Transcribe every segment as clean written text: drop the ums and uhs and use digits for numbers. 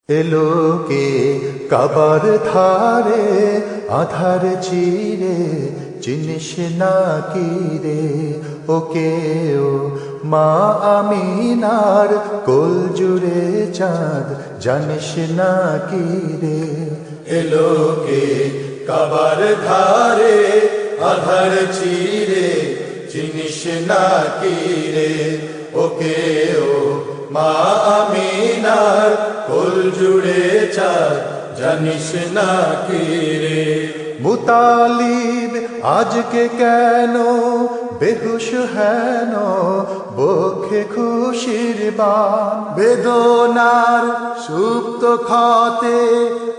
এলো কে কাবার ধারে আধার চিরে, চিনিস না কি রে ওকে ও মা আমিনার কোল জুড়ে চাঁদ, জানিস না কি রে। এলো কে কাবার ধারে আধার চিরে, চিনিস না কি রে ওকে ও মা আমিনার কোল জুড়ে চাঁদ, জানিস না কি রে। মুতালিব আজকে কেন বেহুশ হেন, বক্ষে খুশির বান, বেদনার সুপ্ত ক্ষতে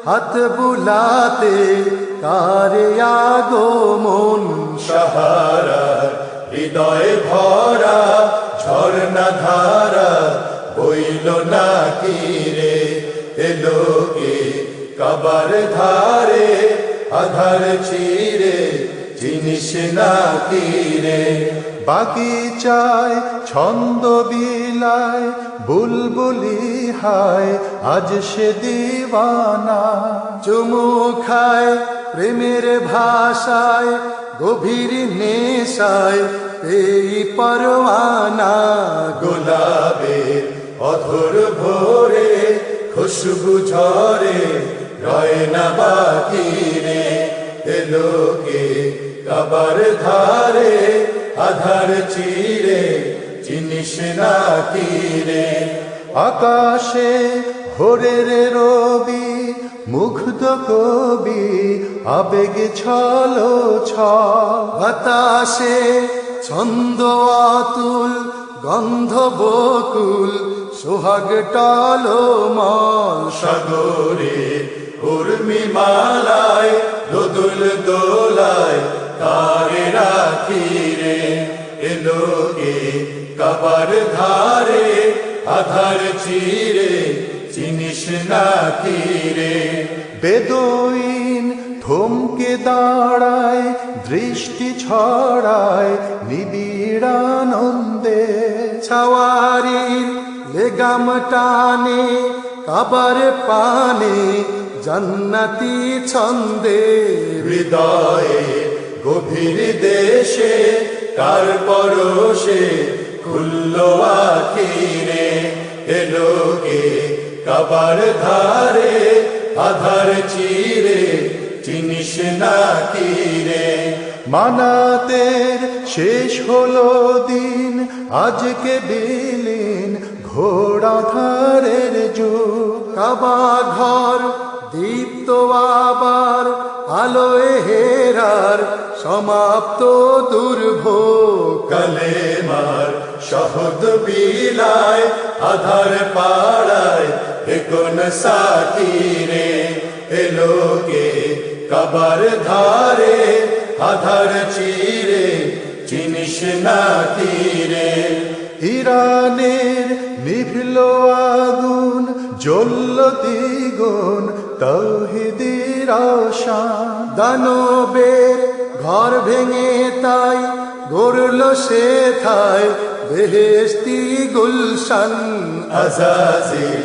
হাত বুলাতে কারে আগমন, সাহারা হৃদয় ভরা ঝর্ণা ধারা বইল না কি রে। এলো কে কাবার ধারে আধার চিরে, চিনিস না কি রে। বাগিচায় ছন্দ বিলায় বুলবুলি হায়, আজ সে দিওয়ানা, চুমু খায় প্রেমের ভাষায় গভীর নেশায় এই পরওয়ানা। গোলাপের অধর ভোরে খুশবু ঝরে, রয় না বাকি রে। এলো কে কাবার ধারে আধার চিরে, চিনিস না কি রে। আকাশে ভোরের রবি মুগ্ধ কবি, আবেগে ছলো ছল, বাতাসে ছন্দ অতুল গন্ধ বকুল, সোহাগ টলমল, সাগরে উর্মি মালায় দোদুল দোলায় কারে রাখি রে। এলো কে কাবার ধারে আধার চিরে, চিনিস না কি রে। বেদুইন থমকে দাঁড়ায় দৃষ্টি ছড়ায় নিবিড়ানন্দে, ছাওয়ারির লেগাম টানে কাবার পানে জান্নাতি ছন্দে। হৃদয়ে গভীর দেশে কার পরশে খুললো আখিরে। এলো কে কাবার ধারে আধার চিরে, চিনিস না কি রে। মানাতের শেষ হলো দিন আজকে বিলীন ঘোড়া ধারের যুগ, কাবা ঘর দীপ্ত আবার আলোয় হেরার সমাপ্ত দুর্ভোগ, কালেমার শহদ বিলায় আধার পাড়ায় এখন সাথী রে। এলো কে কাবার ধারে আধার চিরে, চিনিস না কি রে। ইরানের নিভল আগুন জ্বলল দ্বিগুণ তাওহীদের আশান, দানবের ঘর ভেঙে তাই গড়ল সে ঠায় বেহেশতি গুলশান। আজাজিল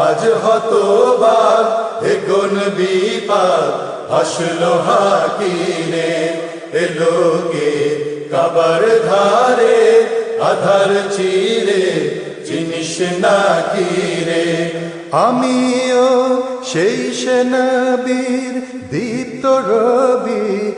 আজ হতবাক এখন বিপাক, হাসলো হাকিরে। এলো কে কাবার ধারে আধার চিরে, চিনিস না কি রে। আমিও সেই সে নবীর দীপ্ত রবি,